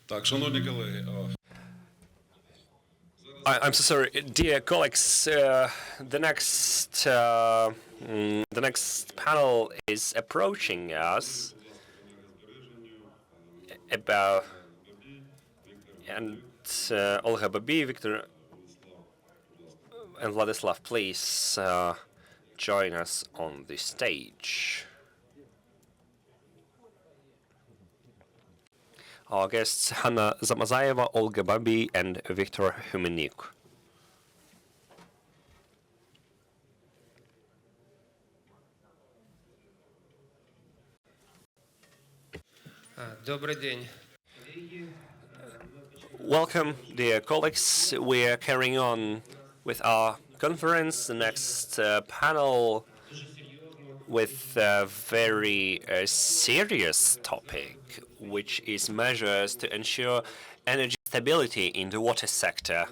Так, шановні колеги, I'm so sorry, dear colleagues. The next panel is approaching us about, and Olga Babi, Victor, and Vladislav, please join us on the stage. Our guests Hanna Zamazayeva, Olga Babi, and Viktor Humenyuk. Добрий день. Welcome, dear colleagues. We are carrying on with our conference. The next panel with a very serious topic, which is measures to ensure energy stability in the water sector.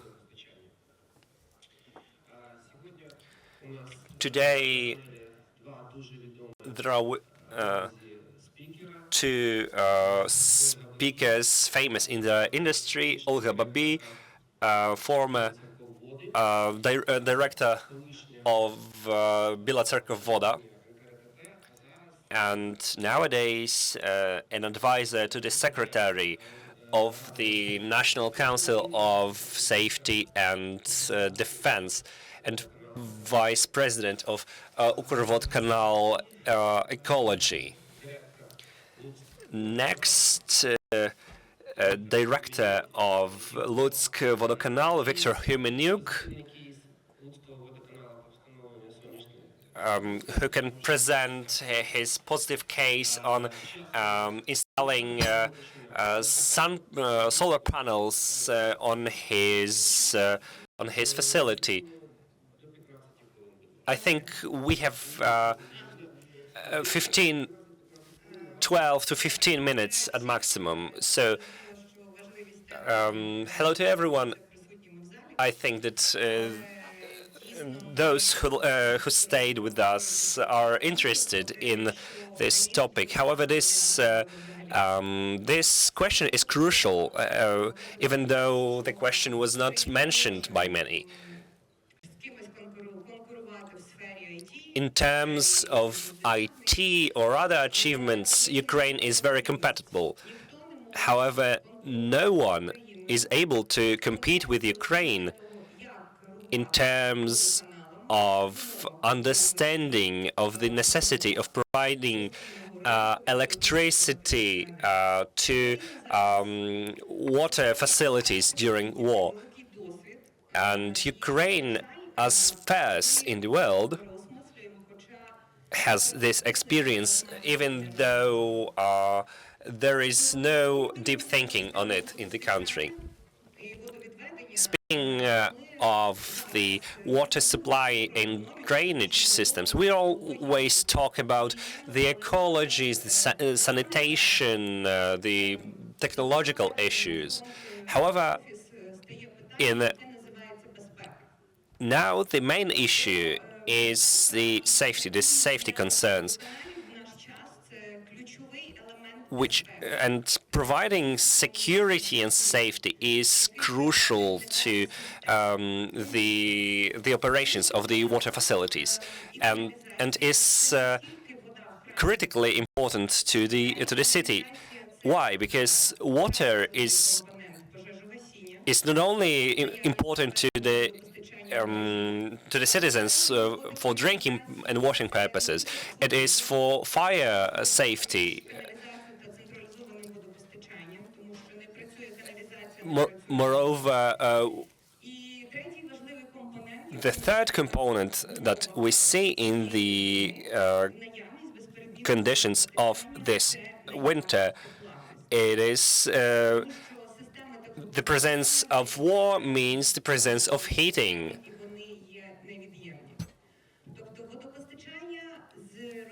Today, there are two speakers famous in the industry: Olga Babi, former director of Bila Cerkov Voda, and nowadays an advisor to the secretary of the National Council of Safety and Defense, and vice president of Укрводоканалекологія. Next, director of Lutsk Vodokanal, Viktor Humenyuk, who can present his positive case on installing solar panels on his facility. I think we have 12 to 15 minutes at maximum. So, hello to everyone. I think that those who stayed with us are interested in this topic. However, this question is crucial, even though the question was not mentioned by many. In terms of IT or other achievements, Ukraine is very compatible. However, no one is able to compete with Ukraine in terms of understanding of the necessity of providing electricity to water facilities during war. And Ukraine, as first in the world, has this experience, even though there is no deep thinking on it in the country. Speaking of the water supply and drainage systems, we always talk about the ecologies, the sanitation, the technological issues. However, now the main issue is the safety concerns, and providing security and safety is crucial to the operations of the water facilities, and is critically important to the city. Why? Because water is not only important to the citizens for drinking and washing purposes. It is for fire safety. Moreover, the third component that we see in the conditions of this winter, it is the presence of war means the presence of heating.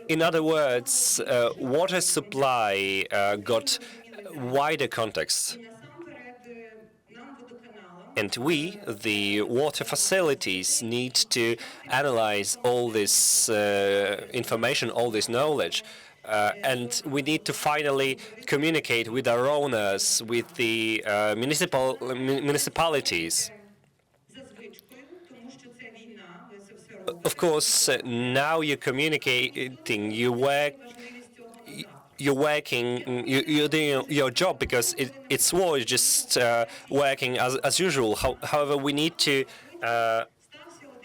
In other words, water supply got wider context. And we, the water facilities, need to analyze all this information, all this knowledge, and we need to finally communicate with our owners, with the municipalities. Of course, now you're communicating, you're doing your job because it's war, just working as usual. However, we need to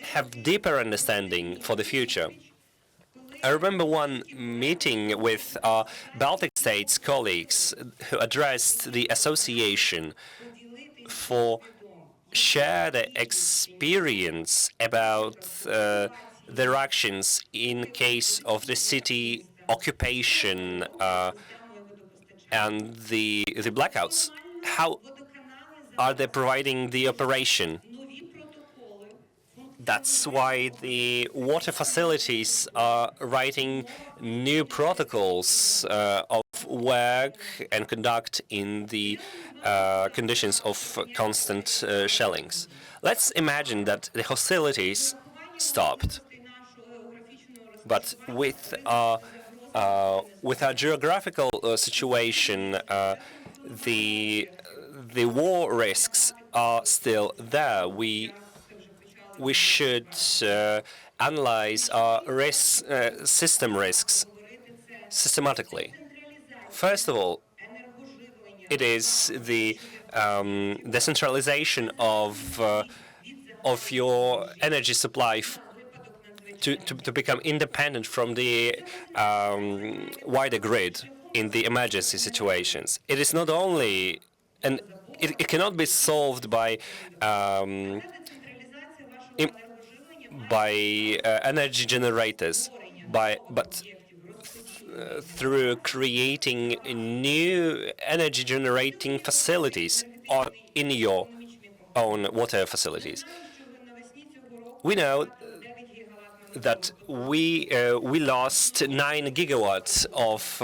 have deeper understanding for the future. I remember one meeting with our Baltic states colleagues who addressed the association for share their experience about their actions in case of the city occupation and the blackouts. How are they providing the operation? That's why the water facilities are writing new protocols of work and conduct in the conditions of constant shellings. Let's imagine that the hostilities stopped, but with our geographical situation, the war risks are still there. We should analyze our system risks systematically. First of all, it is the decentralization of your energy supply to become independent from the wider grid in the emergency situations. It is not only, and it cannot be solved by energy generators, but through creating new energy generating facilities in your own water facilities. We know that we lost 9 gigawatts of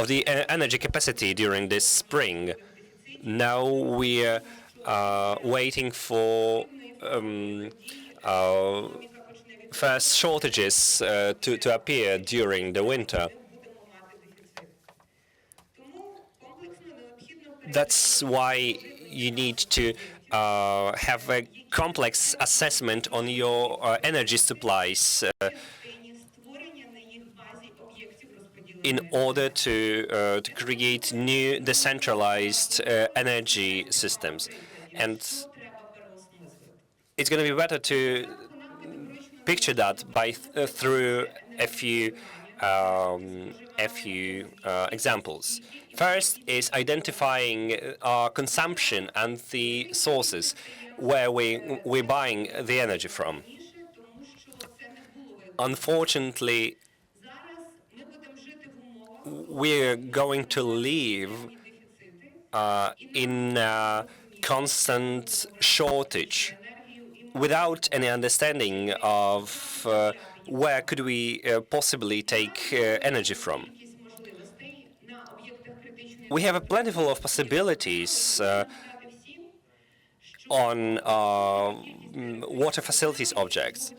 the energy capacity during this spring. Now we are waiting for first shortages to appear during the winter. That's why you need to have a complex assessment on your energy supplies in order to create new decentralized energy systems. And it's going to be better to picture that through a few examples. First is identifying our consumption and the sources where we're buying the energy from. Unfortunately, we're going to live in a constant shortage without any understanding of where could we possibly take energy from. We have a plentiful of possibilities on water facilities objects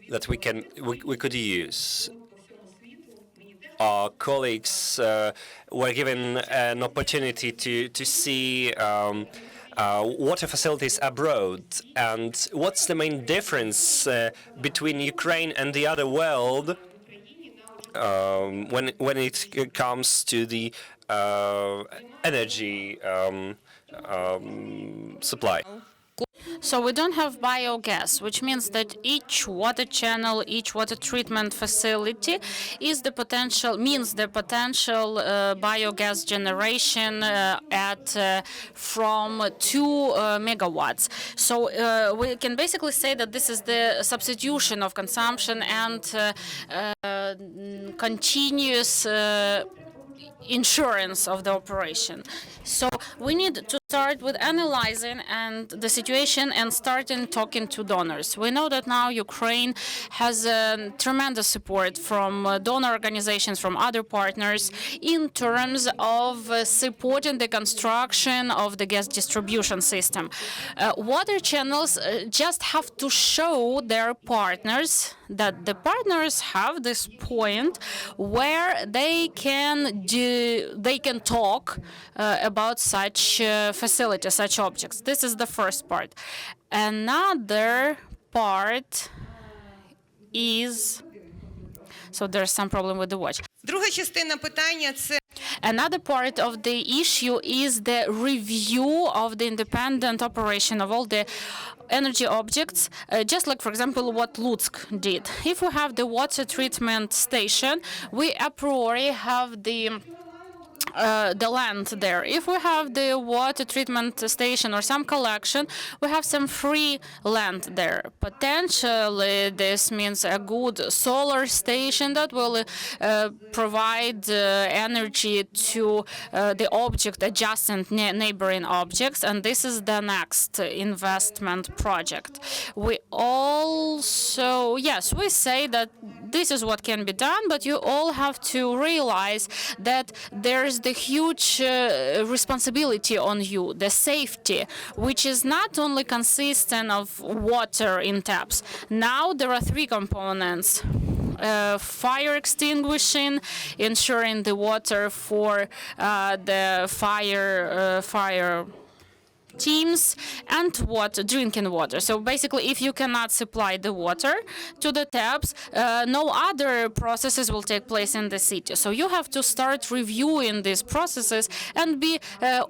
that we could use. Our colleagues were given an opportunity to see water facilities abroad, and what's the main difference between Ukraine and the other world when it comes to the energy supply. So we don't have biogas, which means that each water channel, each water treatment facility is the potential biogas generation at from 2 megawatts. So we can basically say that this is the substitution of consumption and continuous insurance of the operation. So we need to Start with analyzing and the situation and starting talking to donors. We know that now Ukraine has tremendous support from donor organizations, from other partners, in terms of supporting the construction of the gas distribution system. Water channels just have to show their partners that the partners have this point where they can talk about such facilities, such objects. This is the first part. Another part is, so there's some problem with the watch. Друга частина питання – це Another part of the issue is the review of the independent operation of all the energy objects, just like, for example, what Lutsk did. If we have the water treatment station, we a priori have the land there. If we have the water treatment station or some collection, we have some free land there. Potentially, this means a good solar station that will provide energy to the object adjacent neighboring objects, and this is the next investment project. We also, yes, we say that this is what can be done, but you all have to realize that there's the huge responsibility on you, the safety, which is not only consistent of water in taps. Now there are three components. Fire extinguishing, ensuring the water for the fire teams, and water, drinking water. So basically, if you cannot supply the water to the taps, no other processes will take place in the city. So you have to start reviewing these processes and be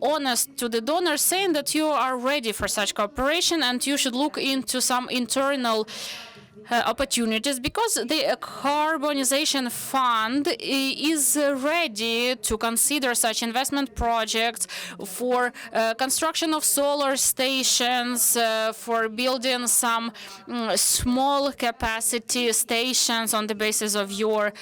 honest to the donors, saying that you are ready for such cooperation and you should look into some internal opportunities, because the carbonization fund is ready to consider such investment projects for construction of solar stations, for building some small capacity stations on the basis of your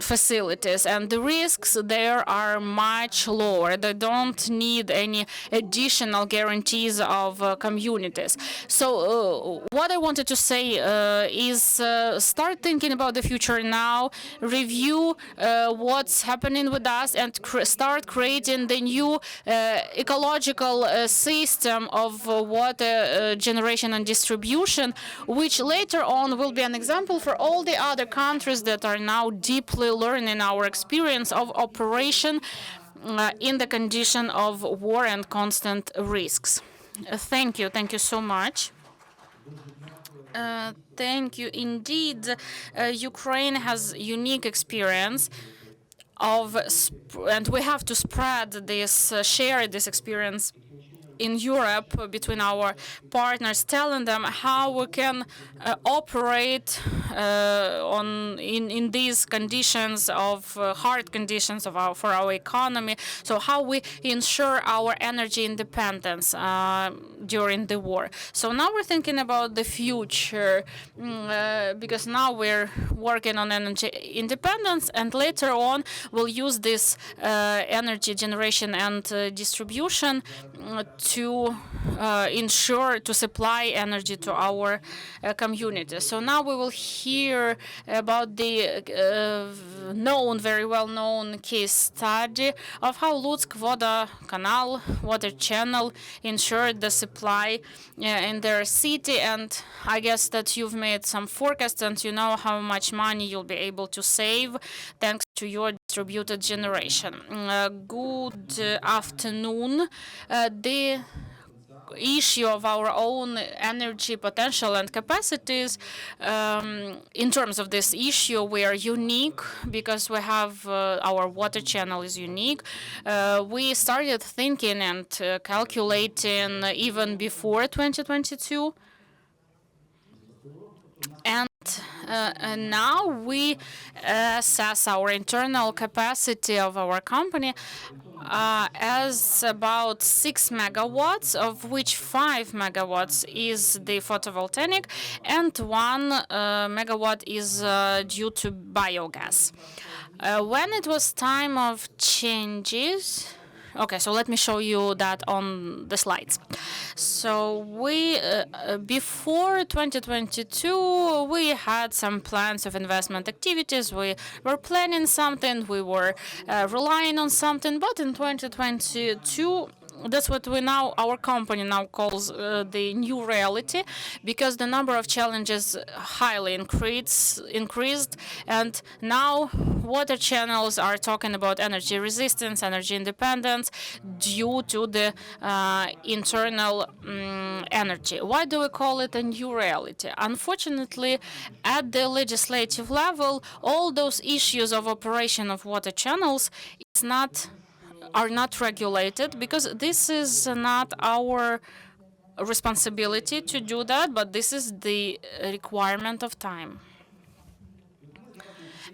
facilities. And the risks there are much lower. They don't need any additional guarantees of communities. So what I wanted to say is start thinking about the future now, review what's happening with us, and start creating the new ecological system of water generation and distribution, which later on will be an example for all the other countries that are now deeply learning our experience of operation in the condition of war and constant risks. Thank you so much. Thank you. Indeed, Ukraine has unique experience of, and we have to spread this, share this experience in Europe between our partners, telling them how we can operate in these conditions of hard conditions for our economy. So how we ensure our energy independence during the war. So now we're thinking about the future, because now we're working on energy independence, and later on we'll use this energy generation and distribution to ensure to supply energy to our community. So now we will hear about the very well-known case study of how Lutsk Vodokanal water channel ensured the supply in their city. And I guess that you've made some forecasts and you know how much money you'll be able to save thanks to your distributed generation. Good afternoon. The issue of our own energy potential and capacities, in terms of this issue, we are unique because we have our water channel is unique. We started thinking and calculating even before 2022. And now we assess our internal capacity of our company as about 6 megawatts, of which 5 megawatts is the photovoltaic and 1 megawatt is due to biogas. When it was time of changes, Okay, so let me show you that on the slides. So we, before 2022, we had some plans of investment activities. We were planning something, we were relying on something, but in 2022, that's what our company now calls the new reality, because the number of challenges highly increased, and now water channels are talking about energy resistance, energy independence due to the internal energy. Why do we call it a new reality? Unfortunately, at the legislative level, all those issues of operation of water channels are not regulated, because this is not our responsibility to do that, but this is the requirement of time.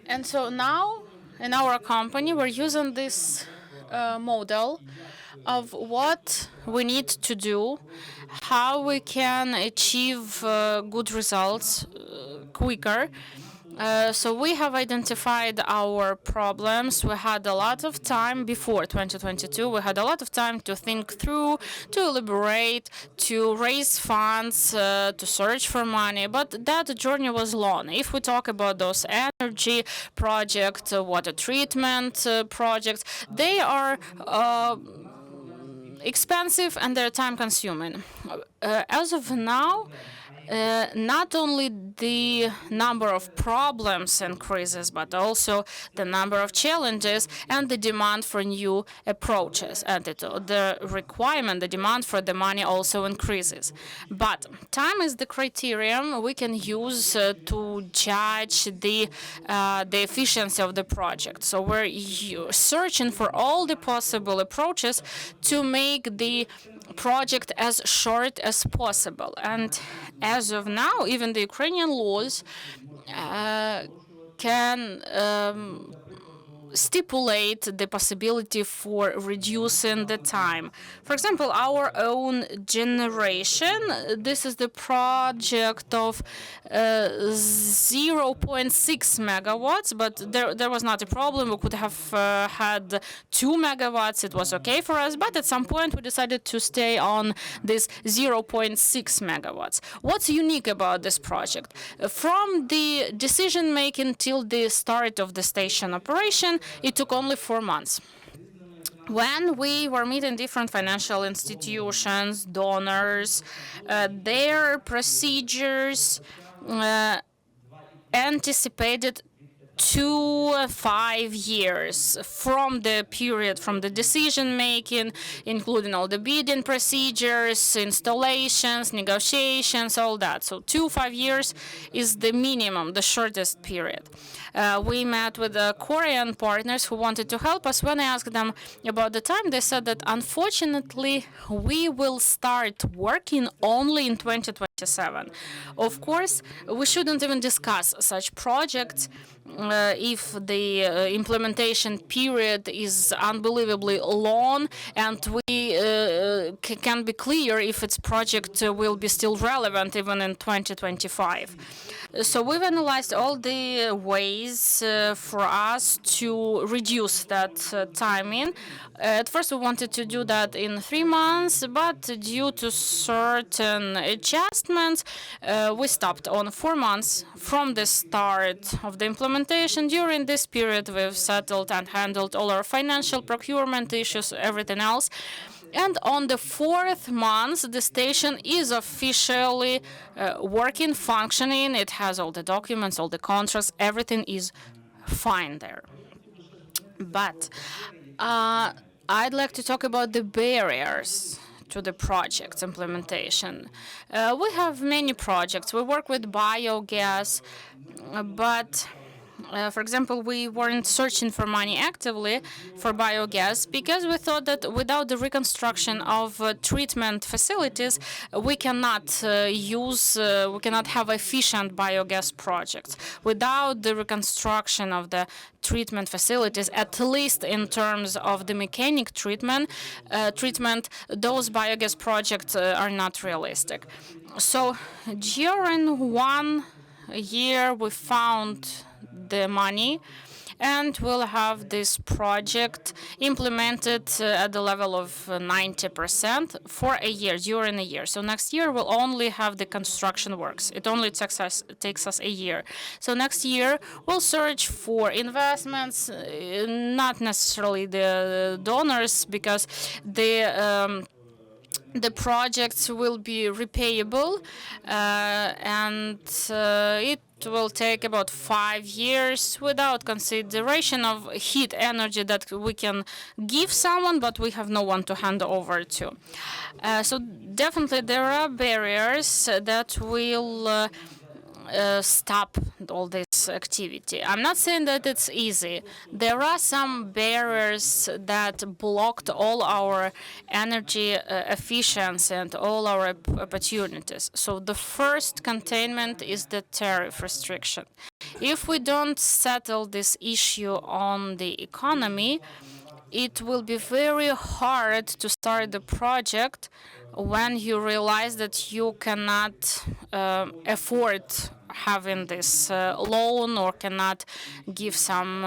And so now in our company we're using this model of what we need to do, how we can achieve good results quicker. So we have identified our problems. We had a lot of time before 2022. We had a lot of time to think through, to elaborate, to raise funds, to search for money. But that journey was long. If we talk about those energy projects, water treatment projects, they are expensive and they're time-consuming. As of now, not only the number of problems increases, but also the number of challenges and the demand for new approaches. And the requirement, the demand for the money also increases. But time is the criterion we can use to judge the efficiency of the project. So we're searching for all the possible approaches to make the project as short as possible. And as of now, even the Ukrainian laws can stipulate the possibility for reducing the time. For example, our own generation, this is the project of 0.6 megawatts, but there was not a problem. We could have had 2 megawatts. It was okay for us, but at some point we decided to stay on this 0.6 megawatts. What's unique about this project? From the decision making till the start of the station operation, it took only 4 months. When we were meeting different financial institutions, donors, their procedures anticipated 5 years from the period, from the decision making, including all the bidding procedures, installations, negotiations, all that. So 5 years is the minimum, the shortest period. We met with the Korean partners who wanted to help us. When I asked them about the time, they said that unfortunately we will start working only in 2027. Of course, we shouldn't even discuss such projects if the implementation period is unbelievably long, and we can be clear if its project will be still relevant even in 2025. So we've analyzed all the ways for us to reduce that timing. At first we wanted to do that in 3 months, but due to certain adjustments, we stopped on 4 months from the start of the implementation. During this period, we've settled and handled all our financial procurement issues, everything else. And on the 4th month, the station is officially working, functioning. It has all the documents, all the contracts, everything is fine there. But I'd like to talk about the barriers to the project's implementation. We have many projects. We work with biogas, but for example, we weren't searching for money actively for biogas because we thought that without the reconstruction of treatment facilities, we cannot we cannot have efficient biogas projects. Without the reconstruction of the treatment facilities, at least in terms of the mechanic treatment, those biogas projects are not realistic. So during 1 year, we found the money, and we'll have this project implemented at the level of 90% for a year, during a year. So next year we'll only have the construction works. It only takes us a year. So next year we'll search for investments, not necessarily the donors, because the projects will be repayable, and it will take about 5 years without consideration of heat energy that we can give someone, but we have no one to hand over to. So definitely there are barriers that will stop all this activity. I'm not saying that it's easy. There are some barriers that blocked all our energy efficiency and all our opportunities. So the first containment is the tariff restriction. If we don't settle this issue on the economy, it will be very hard to start the project when you realize that you cannot afford having this loan or cannot give some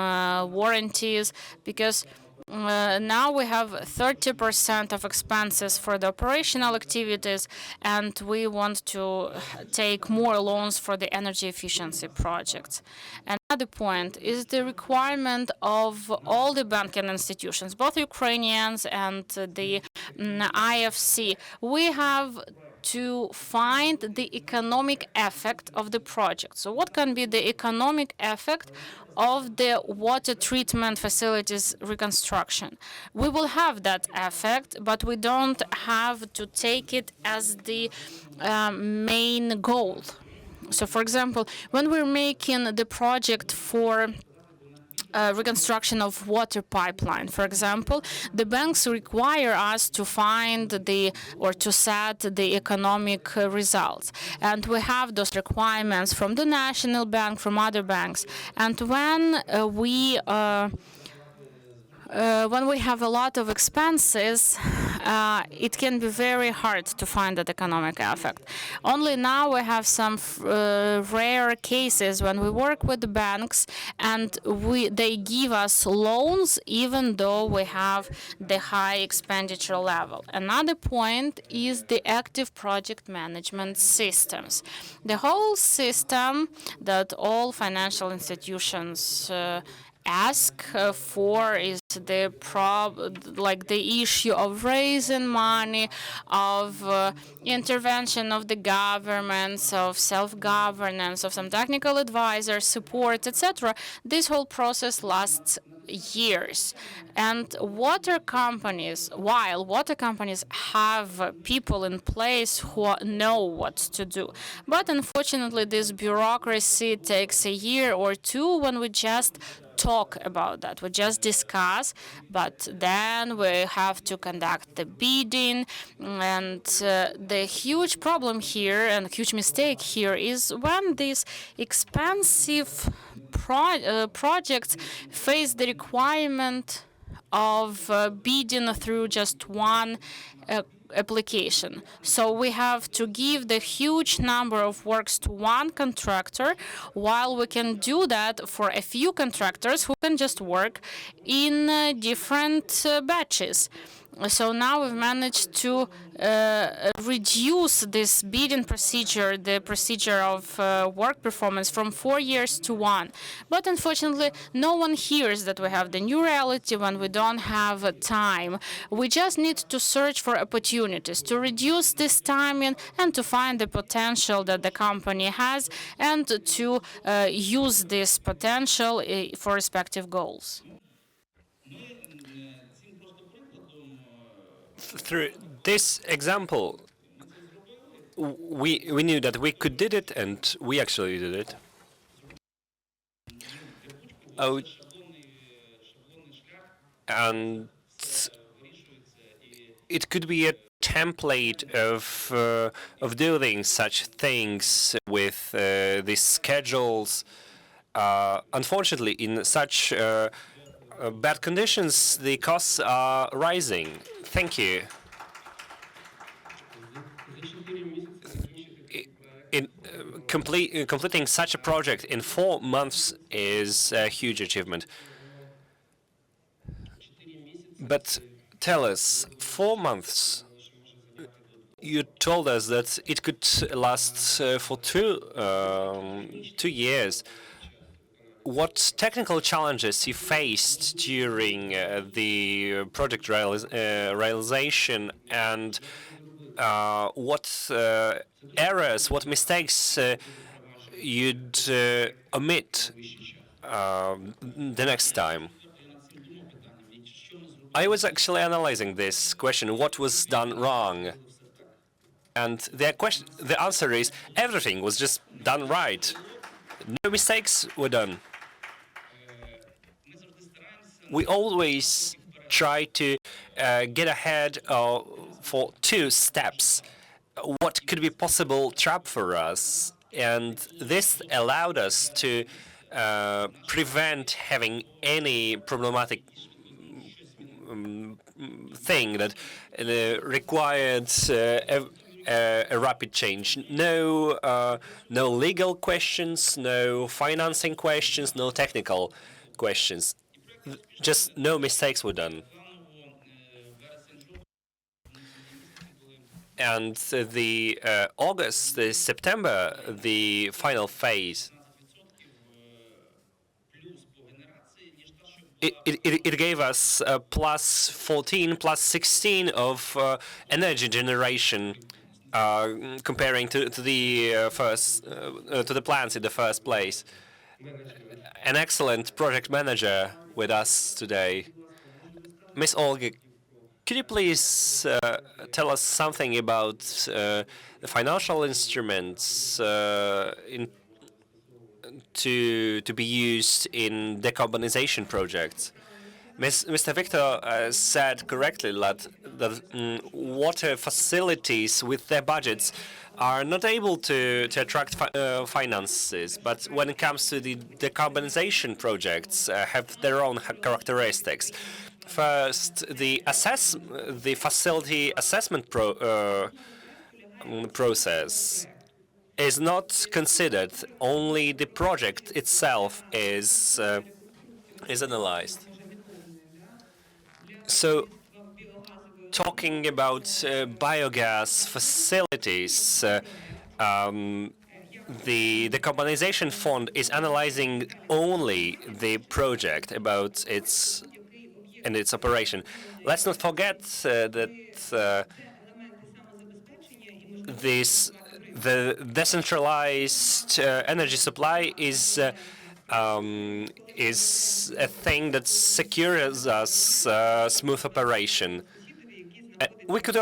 warranties, because now we have 30% of expenses for the operational activities, and we want to take more loans for the energy efficiency projects. Another point is the requirement of all the banking institutions, both Ukrainians and the IFC. We have to find the economic effect of the project. So what can be the economic effect of the water treatment facilities reconstruction? We will have that effect, but we don't have to take it as the main goal. So, for example, when we're making the project for reconstruction of water pipeline, for example, the banks require us to find to set the economic results. And we have those requirements from the National Bank, from other banks. And when we have a lot of expenses, it can be very hard to find that economic effect. Only now we have some rare cases when we work with the banks and they give us loans even though we have the high expenditure level. Another point is the active project management systems. The whole system that all financial institutions ask for is the issue of raising money, of intervention of the governments, of self-governance, of some technical advisors, support, etc. This whole process lasts years. And water companies, while water companies have people in place who know what to do, but unfortunately this bureaucracy takes a year or two when we just talk about that. We just discuss, but then we have to conduct the bidding. And the huge problem here and huge mistake here is when these expensive projects face the requirement of bidding through just one application. So we have to give the huge number of works to one contractor, while we can do that for a few contractors who can just work in different batches. So now we've managed to reduce this bidding procedure, the procedure of work performance, from 4 years to 1. But unfortunately, no one hears that we have the new reality when we don't have time. We just need to search for opportunities to reduce this timing and to find the potential that the company has and to use this potential for respective goals. Through this example, we knew that we could did it, and we actually did it. Oh, and it could be a template of doing such things with these schedules. Unfortunately, in such bad conditions, the costs are rising. Thank you. completing such a project in 4 months is a huge achievement. But tell us, 4 months. You told us that it could last for 2 years. What technical challenges you faced during the project realization, and what errors, what mistakes you'd omit the next time? I was actually analyzing this question, what was done wrong? And the answer is everything was just done right. No mistakes were done. We always try to get ahead for 2 steps. What could be possible trap for us? And this allowed us to prevent having any problematic thing that required a rapid change. No legal questions, no financing questions, no technical questions. Just no mistakes were done. And the September, the final phase, it gave us plus 14, plus 16 of energy generation, comparing to the to the plants in the first place. An excellent project manager with us today, Miss Olga. Could you please tell us something about the financial instruments to be used in decarbonization projects? Mr. Victor said correctly that water facilities with their budgets are not able to attract finances, but when it comes to the decarbonization projects, have their own characteristics. First, the facility assessment process is not considered. Only the project itself is analyzed. So, talking about biogas facilities, the decarbonization fund is analyzing only the project about its operation. Let's not forget that the decentralized energy supply is a thing that secures us smooth operation. We could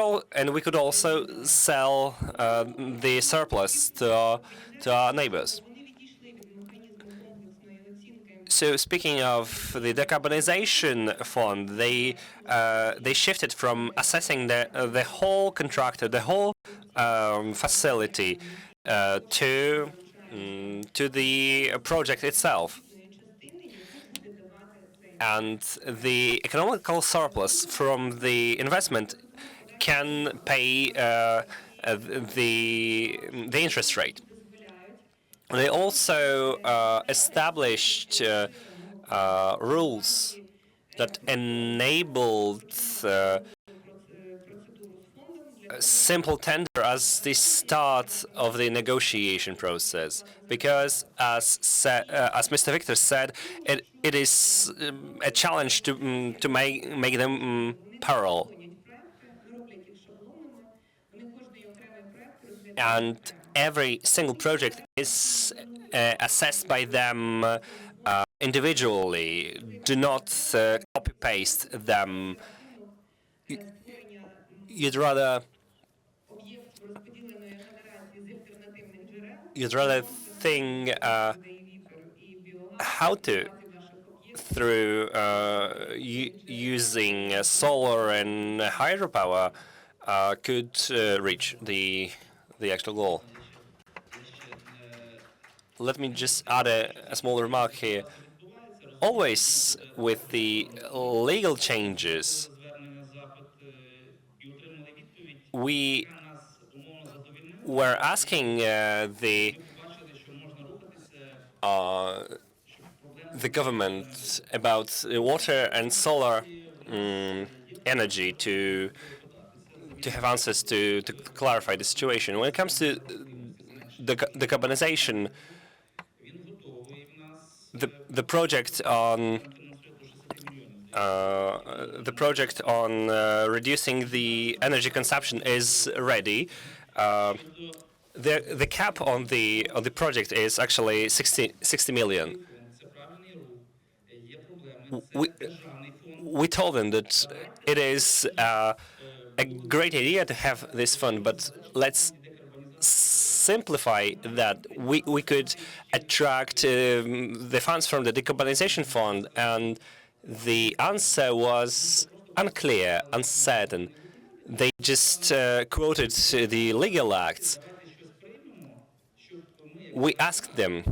also sell the surplus to our neighbors. So speaking of the decarbonization fund, they shifted from assessing the whole contractor, the whole facility, to the project itself. And the economical surplus from the investment can pay the interest rate. They also established rules that enabled simple tender as the start of the negotiation process, because as Mr. Victor said, it is a challenge to make them parallel. And every single project is assessed by them individually. Do not copy-paste them. You'd rather think how to, through using solar and hydropower, could reach the actual goal. Let me just add a small remark here. Always with the legal changes, we were asking the the government about water and solar energy to have answers to clarify the situation. When it comes to the decarbonization, the project on reducing the energy consumption is ready. The cap on the project is actually 60 million. We told them that it is a great idea to have this fund, but let's simplify that. We could attract the funds from the decarbonization fund, and the answer was unclear, uncertain. They just quoted the legal acts. We asked them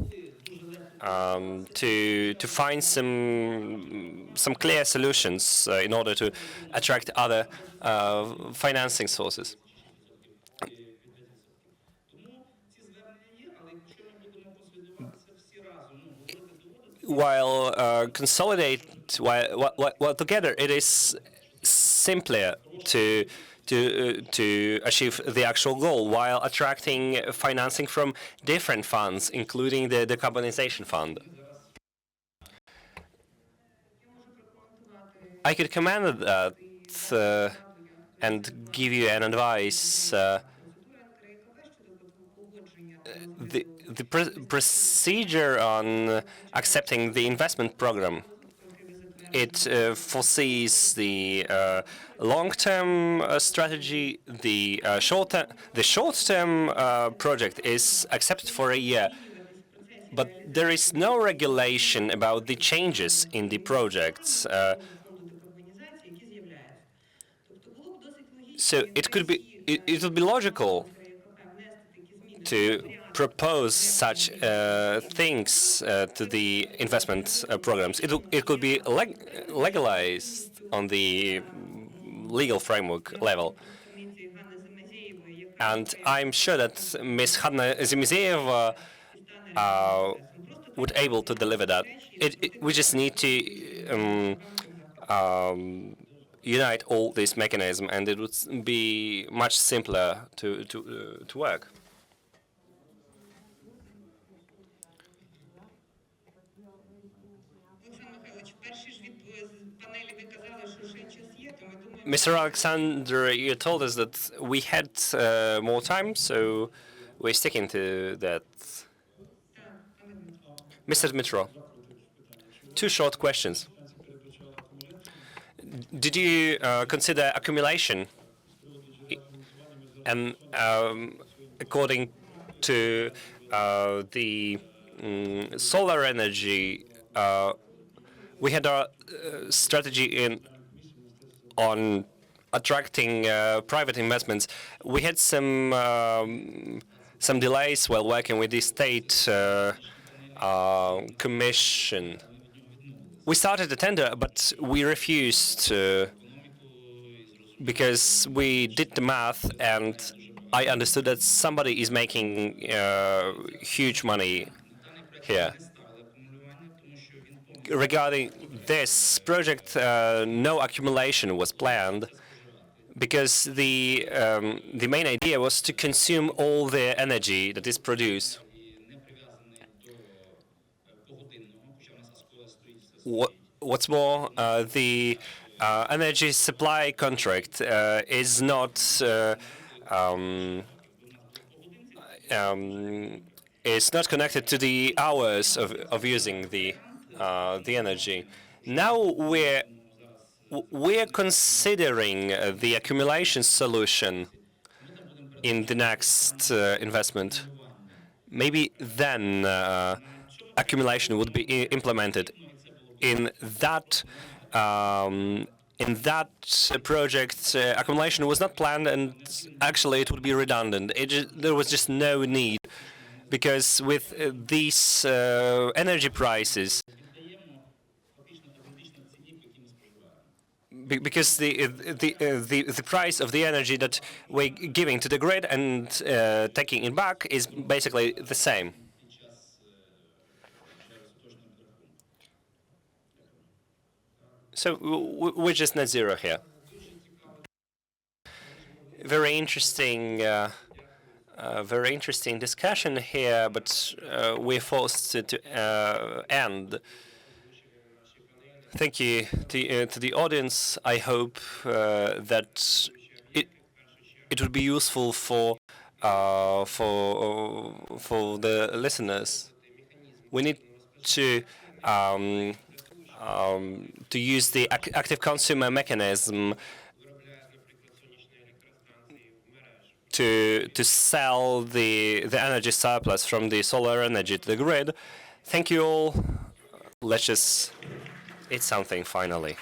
to find some clear solutions in order to attract other financing sources. While while together, it is simpler to achieve the actual goal, while attracting financing from different funds, including the decarbonization fund. I could comment that and give you an advice. The procedure on accepting the investment program, it foresees the long-term strategy. The short-term project is accepted for a year, but there is no regulation about the changes in the projects. So it would be logical to propose such things to the investment programs. It could be legalized on the legal framework level. And I'm sure that Ms. Hanna Zimizeyeva would able to deliver that. We just need to unite all this mechanism, and it would be much simpler to work. Mr. Alexander, you told us that we had more time, so we're sticking to that. Mr. Dmitro, 2 short questions. Did you consider accumulation? And according to the solar energy, we had a strategy on attracting private investments. We had some delays while working with the state commission. We started the tender, but we refused because we did the math, and I understood that somebody is making huge money here. Regarding this project, no accumulation was planned because the main idea was to consume all the energy that is produced. What's more, the energy supply contract is not connected to the hours of using the energy. Now we're considering the accumulation solution in the next investment. Maybe then accumulation would be implemented. In that project, accumulation was not planned, and actually it would be redundant. There was just no need, because with these energy prices, because the price of the energy that we're giving to the grid and taking it back is basically the same. So we're just net zero here. Very interesting discussion here, but we're forced to end. Thank you to the audience. I hope that it would be useful for the listeners. We need to use the active consumer mechanism to sell the energy surplus from the solar energy to the grid. Thank you all. Let's just eat something finally.